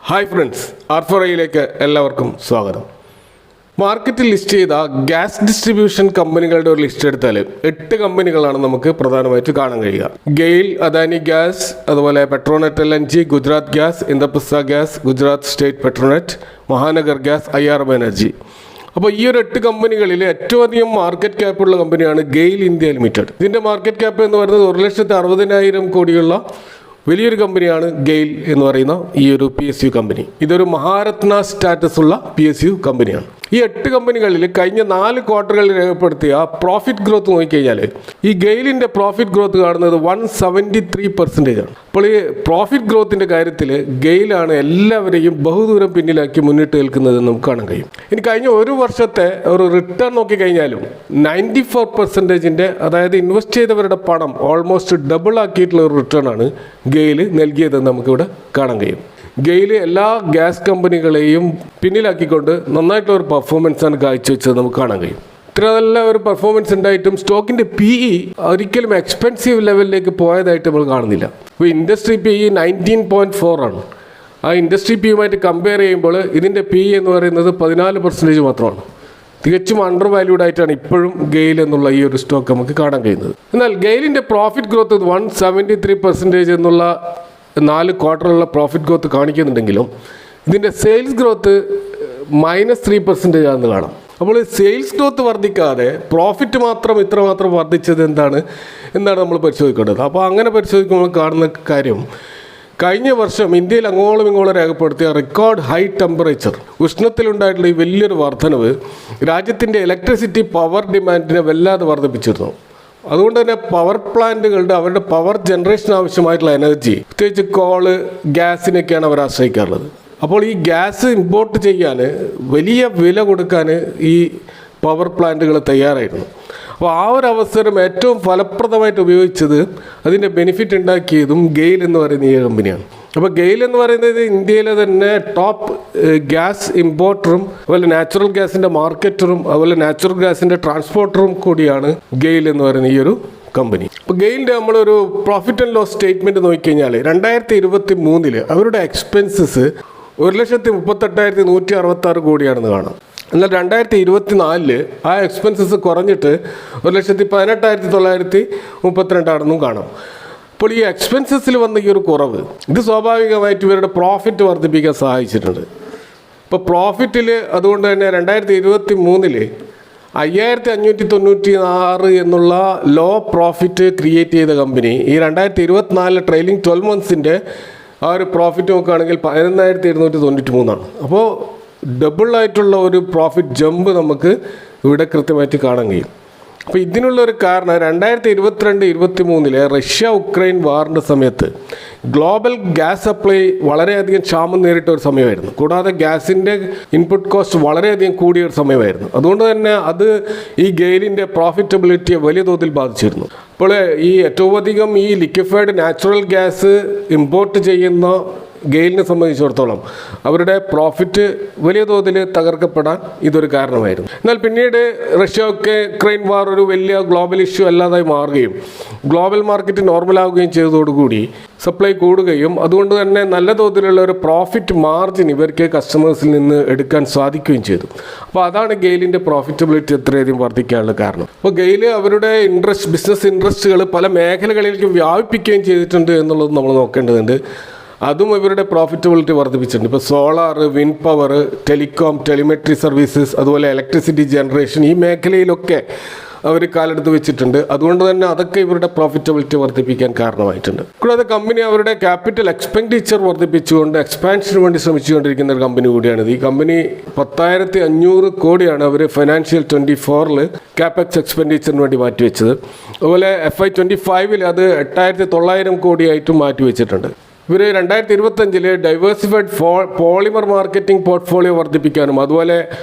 Hi friends, ആർ4ഐയിലേക്ക് എല്ലാവർക്കും സ്വാഗതം. മാർക്കറ്റിൽ ലിസ്റ്റ് ചെയ്ത ഗ്യാസ് ഡിസ്ട്രിബ്യൂഷൻ കമ്പനികളുടെ ഒരു ലിസ്റ്റ് എടുത്താൽ 8 കമ്പനികളാണ് നമുക്ക് പ്രധാനമായിട്ട് കാണാൻ കഴിയുക. ഗെയിൽ, അദാനി ഗ്യാസ്, അതുപോലെ Petronet LNG, Gujarat gas, Indraprastha gas, Gujarat state Petronet, Mahanagar gas, IRM energy. അപ്പോൾ ഈ ഒരു 8 കമ്പനികളിൽ ഏറ്റവും അധികം മാർക്കറ്റ് ക്യാപ്പുള്ള കമ്പനിയാണ് ഗെയിൽ ഇന്ത്യ ലിമിറ്റഡ്. ഇതിൻ്റെ മാർക്കറ്റ് ക്യാപ്പ് എന്ന് പറയുന്നത് 1,60,000 കോടിയുള്ള വലിയൊരു കമ്പനിയാണ് ഗെയിൽ എന്ന് പറയുന്ന ഈ ഒരു PSU കമ്പനി. ഇതൊരു മഹാരത്ന സ്റ്റാറ്റസ് ഉള്ള PSU കമ്പനിയാണ്. ഈ 8 കമ്പനികളിൽ കഴിഞ്ഞ 4 ക്വാർട്ടറുകളിൽ രേഖപ്പെടുത്തിയ പ്രോഫിറ്റ് ഗ്രോത്ത് നോക്കിക്കഴിഞ്ഞാൽ ഈ ഗെയിലിൻ്റെ പ്രോഫിറ്റ് ഗ്രോത്ത് കാണുന്നത് 173% ആണ്. അപ്പോൾ ഈ പ്രോഫിറ്റ് ഗ്രോത്തിൻ്റെ കാര്യത്തിൽ ഗെയിലാണ് എല്ലാവരെയും ബഹുദൂരം പിന്നിലാക്കി മുന്നിട്ട് നിൽക്കുന്നതെന്ന് നമുക്ക് കാണാൻ കഴിയും. ഇനി കഴിഞ്ഞ ഒരു വർഷത്തെ ഒരു റിട്ടേൺ നോക്കിക്കഴിഞ്ഞാലും 94%, അതായത് ഇൻവെസ്റ്റ് ചെയ്തവരുടെ പണം ഓൾമോസ്റ്റ് ഡബിൾ ആക്കിയിട്ടുള്ള ഒരു റിട്ടേൺ ആണ് ഗെയിൽ നൽകിയതെന്ന് നമുക്കിവിടെ കാണാൻ കഴിയും. ഗെയിൽ എല്ലാ ഗ്യാസ് കമ്പനികളെയും പിന്നിലാക്കിക്കൊണ്ട് നന്നായിട്ടുള്ള ഒരു പെർഫോമൻസാണ് കാഴ്ചവെച്ചത് നമുക്ക് കാണാൻ കഴിയും. ഇത്ര നല്ല ഒരു പെർഫോമൻസ് ഉണ്ടായിട്ടും സ്റ്റോക്കിൻ്റെ PE ഒരിക്കലും എക്സ്പെൻസീവ് ലെവലിലേക്ക് പോയതായിട്ട് നമ്മൾ കാണുന്നില്ല. ഇപ്പോൾ ഇൻഡസ്ട്രി PE 19.4 ആണ്. ആ ഇൻഡസ്ട്രി PEയുമായിട്ട് കമ്പയർ ചെയ്യുമ്പോൾ ഇതിൻ്റെ PE എന്ന് പറയുന്നത് 14% മാത്രമാണ്. തികച്ചും അണ്ടർ വാല്യൂഡ് ആയിട്ടാണ് ഇപ്പോഴും ഗെയിൽ എന്നുള്ള ഈ ഒരു സ്റ്റോക്ക് നമുക്ക് കാണാൻ കഴിയുന്നത്. എന്നാൽ ഗെയിലിൻ്റെ പ്രോഫിറ്റ് ഗ്രോത്ത് 173% എന്നുള്ള 4 ക്വാർട്ടറുള്ള പ്രോഫിറ്റ് ഗ്രോത്ത് കാണിക്കുന്നുണ്ടെങ്കിലും ഇതിൻ്റെ സെയിൽസ് ഗ്രോത്ത് -3% ആണെന്ന് കാണാം. അപ്പോൾ സെയിൽസ് ഗ്രോത്ത് വർദ്ധിക്കാതെ പ്രോഫിറ്റ് മാത്രം ഇത്രമാത്രം വർദ്ധിച്ചത് എന്നാണ് നമ്മൾ പരിശോധിക്കേണ്ടത്. അപ്പോൾ അങ്ങനെ പരിശോധിക്കുമ്പോൾ കാണുന്ന കാര്യം, കഴിഞ്ഞ വർഷം ഇന്ത്യയിൽ അങ്ങോളം ഇങ്ങോളം രേഖപ്പെടുത്തിയ റെക്കോർഡ് ഹൈ ടെമ്പറേച്ചർ, ഉഷ്ണത്തിലുണ്ടായിട്ടുള്ള ഈ വലിയൊരു വർധനവ് രാജ്യത്തിൻ്റെ ഇലക്ട്രിസിറ്റി പവർ ഡിമാൻഡിനെ വല്ലാതെ വർദ്ധിപ്പിച്ചിരുന്നു. അതുകൊണ്ട് തന്നെ പവർ പ്ലാന്റുകളുടെ അവരുടെ പവർ ജനറേഷൻ ആവശ്യമായിട്ടുള്ള എനർജി, പ്രത്യേകിച്ച് കോള്, ഗ്യാസിനൊക്കെയാണ് അവർ ആശ്രയിക്കാറുള്ളത്. അപ്പോൾ ഈ ഗ്യാസ് ഇമ്പോർട്ട് ചെയ്യാൻ വലിയ വില കൊടുക്കാൻ ഈ പവർ പ്ലാന്റുകൾ തയ്യാറായിരുന്നു. അപ്പോൾ ആ ഒരു അവസരം ഏറ്റവും ഫലപ്രദമായിട്ട് ഉപയോഗിച്ചത്, അതിൻ്റെ ബെനിഫിറ്റ് ഉണ്ടാക്കിയതും ഗെയിൽ എന്ന് പറയുന്ന ഈ കമ്പനിയാണ്. അപ്പോൾ ഗെയിൽ എന്ന് പറയുന്നത് ഇന്ത്യയിലെ തന്നെ ടോപ്പ് ഗ്യാസ് ഇമ്പോർട്ടറും അതുപോലെ നാച്ചുറൽ ഗ്യാസിൻ്റെ മാർക്കറ്ററും അതുപോലെ നാച്ചുറൽ ഗ്യാസിൻ്റെ ട്രാൻസ്പോർട്ടറും കൂടിയാണ് ഗെയിൽ എന്ന് പറയുന്ന ഈ ഒരു കമ്പനി. അപ്പോൾ ഗെയിലിൻ്റെ നമ്മളൊരു പ്രോഫിറ്റ് ആൻഡ് ലോസ് സ്റ്റേറ്റ്മെൻറ്റ് നോക്കിക്കഴിഞ്ഞാൽ 2023 അവരുടെ എക്സ്പെൻസസ് 1,38,166 കോടിയാണെന്ന് കാണാം. എന്നാൽ 2024 ആ എക്സ്പെൻസസ് കുറഞ്ഞിട്ട് 1,18,932 ആണെന്നും കാണാം. അപ്പോൾ ഈ എക്സ്പെൻസസിൽ വന്ന ഈ ഒരു കുറവ്, ഇത് സ്വാഭാവികമായിട്ട് ഇവരുടെ പ്രോഫിറ്റ് വർദ്ധിപ്പിക്കാൻ സഹായിച്ചിട്ടുണ്ട്. ഇപ്പോൾ പ്രോഫിറ്റിൽ അതുകൊണ്ട് തന്നെ 2023 5,596 എന്നുള്ള ലോ പ്രോഫിറ്റ് ക്രിയേറ്റ് ചെയ്ത കമ്പനി ഈ 2024 ട്രെയിലിംഗ് 12 മന്ത്സിൻ്റെ ആ ഒരു പ്രോഫിറ്റ് നോക്കുകയാണെങ്കിൽ 11,293 ആണ്. അപ്പോൾ ഡബിളായിട്ടുള്ള ഒരു പ്രോഫിറ്റ് ജമ്പ് നമുക്ക് ഇവിടെ കൃത്യമായിട്ട് കാണാൻ കഴിയും. അപ്പോൾ ഇതിനുള്ളൊരു കാരണം 2022-23 റഷ്യ ഉക്രൈൻ വാറിൻ്റെ സമയത്ത് ഗ്ലോബൽ ഗ്യാസ് സപ്ലൈ വളരെയധികം ക്ഷാമം നേരിട്ട ഒരു സമയമായിരുന്നു. കൂടാതെ ഗ്യാസിൻ്റെ ഇൻപുട്ട് കോസ്റ്റ് വളരെയധികം കൂടിയ ഒരു സമയമായിരുന്നു. അതുകൊണ്ട് തന്നെ അത് ഈ ഗെയിലിൻ്റെ പ്രോഫിറ്റബിലിറ്റിയെ വലിയ തോതിൽ ബാധിച്ചിരുന്നു. അപ്പോൾ ഈ ഏറ്റവും അധികം ഈ ലിക്വിഫൈഡ് നാച്ചുറൽ ഗ്യാസ് ഇമ്പോർട്ട് ചെയ്യുന്ന ഗെയിലിനെ സംബന്ധിച്ചിടത്തോളം അവരുടെ പ്രോഫിറ്റ് വലിയ തോതിൽ തകർക്കപ്പെടാൻ ഇതൊരു കാരണമായിരുന്നു. എന്നാൽ പിന്നീട് റഷ്യ ഉക്രൈൻ വാർ ഒരു വലിയ ഗ്ലോബൽ ഇഷ്യൂ അല്ലാതായി മാറുകയും ഗ്ലോബൽ മാർക്കറ്റ് നോർമലാവുകയും ചെയ്തതോടുകൂടി സപ്ലൈ കൂടുകയും അതുകൊണ്ട് തന്നെ നല്ല തോതിലുള്ള ഒരു പ്രോഫിറ്റ് മാർജിൻ ഇവർക്ക് കസ്റ്റമേഴ്സിൽ നിന്ന് എടുക്കാൻ സാധിക്കുകയും ചെയ്തു. അപ്പോൾ അതാണ് ഗെയിലിൻ്റെ പ്രോഫിറ്റബിലിറ്റി എത്രയധികം വർദ്ധിക്കാനുള്ള കാരണം. അപ്പോൾ ഗെയിൽ അവരുടെ ബിസിനസ് ഇൻട്രസ്റ്റുകൾ പല മേഖലകളിലേക്കും വ്യാപിപ്പിക്കുകയും ചെയ്തിട്ടുണ്ട് എന്നുള്ളത് നമ്മൾ നോക്കേണ്ടതുണ്ട്. അതും ഇവരുടെ പ്രോഫിറ്റബിലിറ്റി വർദ്ധിപ്പിച്ചിട്ടുണ്ട്. ഇപ്പോൾ solar, wind power, telecom, telemetry services, അതുപോലെ ഇലക്ട്രിസിറ്റി ജനറേഷൻ, ഈ മേഖലയിലൊക്കെ അവർ കാലെടുത്ത് വെച്ചിട്ടുണ്ട്. അതുകൊണ്ട് തന്നെ അതൊക്കെ ഇവരുടെ പ്രോഫിറ്റബിലിറ്റി വർദ്ധിപ്പിക്കാൻ കാരണമായിട്ടുണ്ട്. കൂടാതെ കമ്പനി അവരുടെ ക്യാപിറ്റൽ എക്സ്പെൻഡിച്ചർ വർദ്ധിപ്പിച്ചുകൊണ്ട് എക്സ്പാൻഷന് വേണ്ടി ശ്രമിച്ചുകൊണ്ടിരിക്കുന്ന ഒരു കമ്പനി കൂടിയാണിത്. ഈ കമ്പനി 10,500 കോടിയാണ് അവർ ഫൈനാൻഷ്യൽ 24 CapEx എക്സ്പെൻഡിച്ചറിന് വേണ്ടി മാറ്റിവെച്ചത്. അതുപോലെ FY25 അത് 8,900 കോടിയായിട്ടും മാറ്റിവെച്ചിട്ടുണ്ട്. ഇവർ 2025 ഡൈവേഴ്സിഫൈഡ് പോളിമർ മാർക്കറ്റിംഗ് പോർട്ട്ഫോളിയോ വർദ്ധിപ്പിക്കാനും അതുപോലെ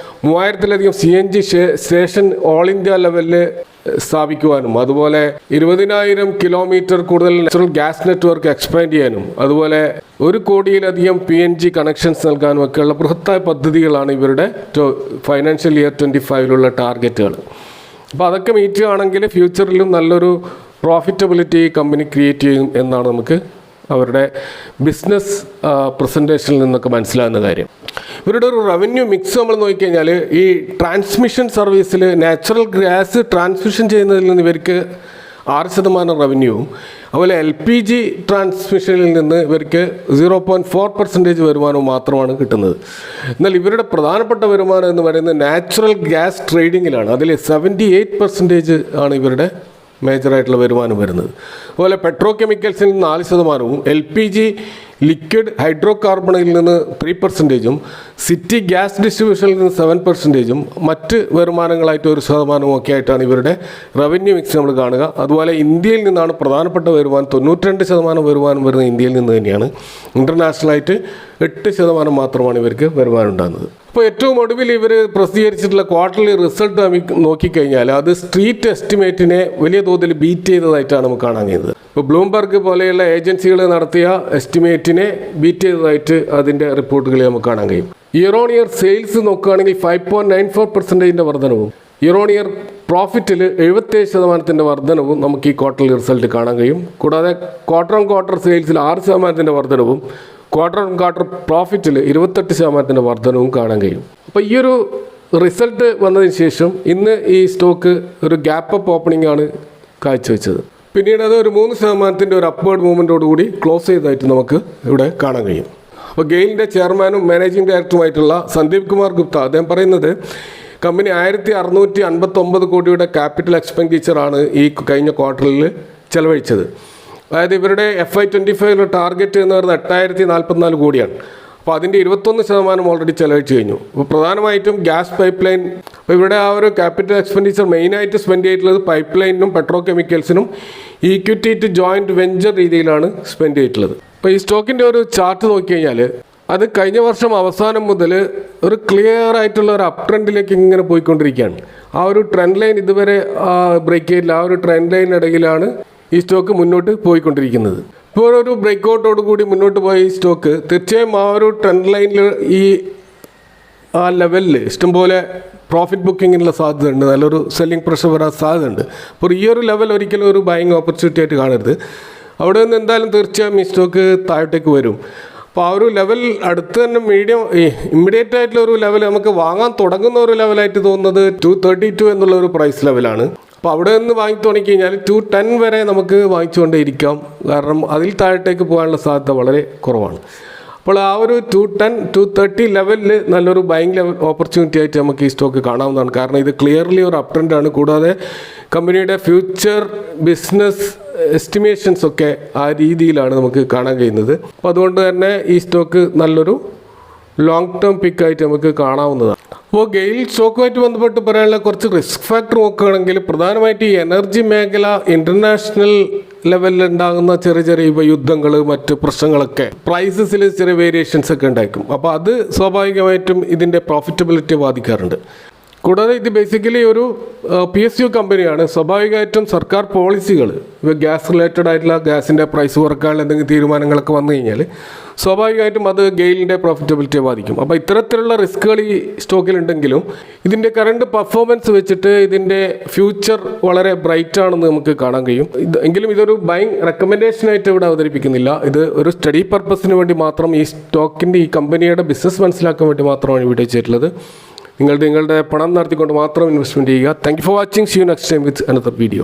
3000-ലധികം CNG സ്റ്റേഷൻ ഓൾ ഇന്ത്യ ലെവലിൽ സ്ഥാപിക്കുവാനും അതുപോലെ 20,000 കിലോമീറ്റർ കൂടുതൽ നാച്ചുറൽ ഗ്യാസ് നെറ്റ്വർക്ക് എക്സ്പാൻഡ് ചെയ്യാനും അതുപോലെ 1 കോടിയിലധികം PNG കണക്ഷൻസ് നൽകാനും ഒക്കെയുള്ള ബൃഹത്തായ പദ്ധതികളാണ് ഇവരുടെ ഫൈനാൻഷ്യൽ ഇയർ 25 ടാർഗറ്റുകൾ. അപ്പോൾ അതൊക്കെ മീറ്റ് ചെയ്യുകയാണെങ്കിൽ ഫ്യൂച്ചറിലും നല്ലൊരു പ്രോഫിറ്റബിലിറ്റി കമ്പനി ക്രിയേറ്റ് ചെയ്യും എന്നാണ് നമുക്ക് അവരുടെ ബിസിനസ് പ്രസൻറ്റേഷനിൽ നിന്നൊക്കെ മനസ്സിലാകുന്ന കാര്യം. ഇവരുടെ ഒരു റവന്യൂ മിക്സ് നമ്മൾ നോക്കിക്കഴിഞ്ഞാൽ ഈ ട്രാൻസ്മിഷൻ സർവീസിൽ നാച്ചുറൽ ഗ്യാസ് ട്രാൻസ്മിഷൻ ചെയ്യുന്നതിൽ നിന്ന് ഇവർക്ക് 6% റവന്യൂവും, അതുപോലെ LPG ട്രാൻസ്മിഷനിൽ നിന്ന് ഇവർക്ക് 0.4% വരുമാനവും മാത്രമാണ് കിട്ടുന്നത്. എന്നാൽ ഇവരുടെ പ്രധാനപ്പെട്ട വരുമാനം എന്ന് പറയുന്നത് നാച്ചുറൽ ഗ്യാസ് ട്രേഡിങ്ങിലാണ്. അതിൽ 78% ആണ് ഇവരുടെ മേജറായിട്ടുള്ള വരുമാനം വരുന്നത്. അതുപോലെ പെട്രോ കെമിക്കൽസിൽ നിന്ന് 4%, LPG ലിക്വിഡ് ഹൈഡ്രോ കാർബണിൽ നിന്ന് 3%, സിറ്റി ഗ്യാസ് ഡിസ്ട്രിബ്യൂഷനിൽ നിന്ന് 7%, മറ്റ് വരുമാനങ്ങളായിട്ട് 1% ഒക്കെ ആയിട്ടാണ് ഇവരുടെ റവന്യൂ മിക്സ് നമ്മൾ കാണുക. അതുപോലെ ഇന്ത്യയിൽ നിന്നാണ് പ്രധാനപ്പെട്ട വരുമാനം. 92% വരുമാനം വരുന്നത് ഇന്ത്യയിൽ നിന്ന് തന്നെയാണ്. ഇൻ്റർനാഷണലായിട്ട് 8% മാത്രമാണ് ഇവർക്ക് വരുമാനം ഉണ്ടാകുന്നത്. അപ്പോൾ ഏറ്റവും ഒടുവിൽ ഇവർ പ്രസിദ്ധീകരിച്ചിട്ടുള്ള ക്വാർട്ടർലി റിസൾട്ട് നോക്കിക്കഴിഞ്ഞാൽ അത് സ്ട്രീറ്റ് എസ്റ്റിമേറ്റിനെ വലിയ തോതിൽ ബീറ്റ് ചെയ്തതായിട്ടാണ് നമുക്ക് കാണാൻ കഴിയുന്നത്. ഇപ്പോൾ ബ്ലൂംബർഗ് പോലെയുള്ള ഏജൻസികൾ നടത്തിയ എസ്റ്റിമേറ്റിനെ ബീറ്റ് ചെയ്തതായിട്ട് അതിൻ്റെ റിപ്പോർട്ടുകളിൽ നമുക്ക് കാണാൻ കഴിയും. ഇയർ ഓൺ ഇയർ സെയിൽസ് നോക്കുകയാണെങ്കിൽ 5.94% വർധനവും, ഇയർ ഓൺ ഇയർ പ്രോഫിറ്റിൽ 77% വർധനവും നമുക്ക് ഈ ക്വാർട്ടർലി റിസൾട്ട് കാണാൻ കഴിയും. കൂടാതെ ക്വാർട്ടർ ഓൺ ക്വാർട്ടർ സെയിൽസിൽ 6% വർധനവും, ക്വാർട്ടർ ഓൺ ക്വാർട്ടർ പ്രോഫിറ്റിൽ 28% വർധനവും കാണാൻ കഴിയും. അപ്പോൾ ഈ ഒരു റിസൾട്ട് വന്നതിന് ശേഷം ഇന്ന് ഈ സ്റ്റോക്ക് ഒരു ഗ്യാപ്പ് അപ്പ് ഓപ്പണിംഗ് ആണ് കാഴ്ചവെച്ചത്. പിന്നീട് അത് ഒരു 3% ഒരു അപ്വേർഡ് മൂവ്മെൻറ്റോടുകൂടി ക്ലോസ് ചെയ്തതായിട്ട് നമുക്ക് ഇവിടെ കാണാൻ കഴിയും. അപ്പോൾ ഗെയിലിൻ്റെ ചെയർമാനും മാനേജിംഗ് ഡയറക്ടറുമായിട്ടുള്ള സന്ദീപ് കുമാർ ഗുപ്ത അദ്ദേഹം പറയുന്നത് കമ്പനി 1659 കോടിയുടെ ക്യാപിറ്റൽ എക്സ്പെൻഡിച്ചറാണ് ഈ കഴിഞ്ഞ ക്വാർട്ടറിൽ ചെലവഴിച്ചത്. അതായത് ഇവരുടെ FY25 ടാർഗറ്റ് എന്ന് പറയുന്നത് 8044 കോടിയാണ്. അപ്പോൾ അതിൻ്റെ 21% ഓൾറെഡി ചെലവഴിച്ച് കഴിഞ്ഞു. അപ്പോൾ പ്രധാനമായിട്ടും ഗ്യാസ് പൈപ്പ് ലൈൻ, അപ്പോൾ ഇവിടെ ആ ഒരു ക്യാപിറ്റൽ എക്സ്പെൻഡിച്ചർ മെയിനായിട്ട് സ്പെൻഡ് ചെയ്തിട്ടുള്ളത് പൈപ്പ് ലൈനിനും പെട്രോ കെമിക്കൽസിനും ഈക്വിറ്റി ടു ജോയിൻറ്റ് വെഞ്ചർ രീതിയിലാണ് സ്പെൻഡ് ചെയ്തിട്ടുള്ളത്. അപ്പോൾ ഈ സ്റ്റോക്കിൻ്റെ ഒരു ചാർട്ട് നോക്കിക്കഴിഞ്ഞാൽ അത് കഴിഞ്ഞ വർഷം അവസാനം മുതൽ ഒരു ക്ലിയർ ആയിട്ടുള്ള ഒരു അപ് ട്രെൻഡിലേക്ക് ഇങ്ങനെ പോയിക്കൊണ്ടിരിക്കുകയാണ്. ആ ഒരു ട്രെൻഡ് ലൈൻ ഇതുവരെ ബ്രേക്ക് ചെയ്തില്ല. ആ ഒരു ട്രെൻഡ് ലൈനിനിടയിലാണ് ഈ സ്റ്റോക്ക് മുന്നോട്ട് പോയിക്കൊണ്ടിരിക്കുന്നത്. ഇപ്പോൾ ഒരു ബ്രേക്കൗട്ടോട് കൂടി മുന്നോട്ട് പോയ ഈ സ്റ്റോക്ക് തീർച്ചയായും ആ ഒരു ട്രെൻഡ് ലൈനിൽ ഈ ആ ലെവലിൽ ഇഷ്ടംപോലെ പ്രോഫിറ്റ് ബുക്കിങ്ങിനുള്ള സാധ്യതയുണ്ട്, നല്ലൊരു സെല്ലിംഗ് പ്രഷർ വരാൻ സാധ്യതയുണ്ട്. അപ്പോൾ ഈ ഒരു ലെവൽ ഒരിക്കലും ഒരു ബൈയിങ് ഓപ്പർച്യൂണിറ്റി ആയിട്ട് കാണരുത്. അവിടെ നിന്ന് എന്തായാലും തീർച്ചയായും ഈ സ്റ്റോക്ക് താഴോട്ടേക്ക് വരും. അപ്പോൾ ആ ഒരു ലെവൽ അടുത്ത് തന്നെ ഇമ്മീഡിയറ്റ് ആയിട്ടുള്ള ഒരു ലെവൽ നമുക്ക് വാങ്ങാൻ തുടങ്ങുന്ന ഒരു ലെവലായിട്ട് തോന്നുന്നത് 232 എന്നുള്ള ഒരു പ്രൈസ് ലെവലാണ്. അപ്പോൾ അവിടെ നിന്ന് വാങ്ങി തുടങ്ങിക്കഴിഞ്ഞാൽ 210 വരെ നമുക്ക് വാങ്ങിച്ചുകൊണ്ടേ ഇരിക്കാം. കാരണം അതിൽ താഴോട്ടേക്ക് പോകാനുള്ള സാധ്യത വളരെ കുറവാണ്. അപ്പോൾ ആ ഒരു 230 ലെവലിൽ നല്ലൊരു ബൈയിങ് ലെവൽ ഓപ്പർച്യൂണിറ്റി ആയിട്ട് നമുക്ക് ഈ സ്റ്റോക്ക് കാണാവുന്നതാണ്. കാരണം ഇത് ക്ലിയർലി ഒരു അപ് ട്രെൻഡാണ്. കൂടാതെ കമ്പനിയുടെ ഫ്യൂച്ചർ ബിസിനസ് എസ്റ്റിമേഷൻസ് ഒക്കെ ആ രീതിയിലാണ് നമുക്ക് കാണാൻ കഴിയുന്നത്. അപ്പോൾ അതുകൊണ്ട് തന്നെ ഈ സ്റ്റോക്ക് നല്ലൊരു ലോങ് ടേം പിക്കായിട്ട് നമുക്ക് കാണാവുന്നതാണ്. അപ്പോൾ ഗെയിൽ സ്റ്റോക്കുമായിട്ട് ബന്ധപ്പെട്ട് പറയാനുള്ള കുറച്ച് റിസ്ക് ഫാക്ടർ നോക്കുകയാണെങ്കിൽ പ്രധാനമായിട്ട് ഈ എനർജി മേഖല ഇൻ്റർനാഷണൽ ലെവലിൽ ഉണ്ടാകുന്ന ചെറിയ ചെറിയ യുദ്ധങ്ങൾ, മറ്റ് പ്രശ്നങ്ങളൊക്കെ പ്രൈസസിൽ ചെറിയ വേരിയേഷൻസ് ഒക്കെ ഉണ്ടായിരിക്കും. അപ്പോൾ അത് സ്വാഭാവികമായിട്ടും ഇതിൻ്റെ പ്രോഫിറ്റബിലിറ്റി ബാധിക്കാറുണ്ട്. കൂടാതെ ഇത് ബേസിക്കലി ഒരു PSU കമ്പനിയാണ്. സ്വാഭാവികമായിട്ടും സർക്കാർ പോളിസികൾ ഗ്യാസ് റിലേറ്റഡ് ആയിട്ടുള്ള ഗ്യാസിൻ്റെ പ്രൈസ് കുറക്കാനുള്ള എന്തെങ്കിലും തീരുമാനങ്ങളൊക്കെ വന്നു കഴിഞ്ഞാൽ സ്വാഭാവികമായിട്ടും അത് ഗെയിലിൻ്റെ പ്രോഫിറ്റബിലിറ്റിയെ ബാധിക്കും. അപ്പോൾ ഇത്തരത്തിലുള്ള റിസ്ക്കുകൾ ഈ സ്റ്റോക്കിലുണ്ടെങ്കിലും ഇതിൻ്റെ കറണ്ട് പെർഫോമൻസ് വെച്ചിട്ട് ഇതിൻ്റെ ഫ്യൂച്ചർ വളരെ ബ്രൈറ്റ് ആണെന്ന് നമുക്ക് കാണാൻ കഴിയും. എങ്കിലും ഇതൊരു ബൈങ് റെക്കമെൻഡേഷനായിട്ട് ഇവിടെ അവതരിപ്പിക്കുന്നില്ല. ഇത് ഒരു സ്റ്റഡി പർപ്പസിന് വേണ്ടി മാത്രം ഈ സ്റ്റോക്കിൻ്റെ ഈ കമ്പനിയുടെ ബിസിനസ് മനസ്സിലാക്കാൻ വേണ്ടി മാത്രമാണ് ഇവിടെ ചെയ്തിട്ടുള്ളത്. നിങ്ങളുടെ പണം നടത്തിക്കൊണ്ട് മാത്രം ഇൻവെസ്റ്റ്മെൻറ്റ് ചെയ്യുക. Thank you for watching. See you next time with another video.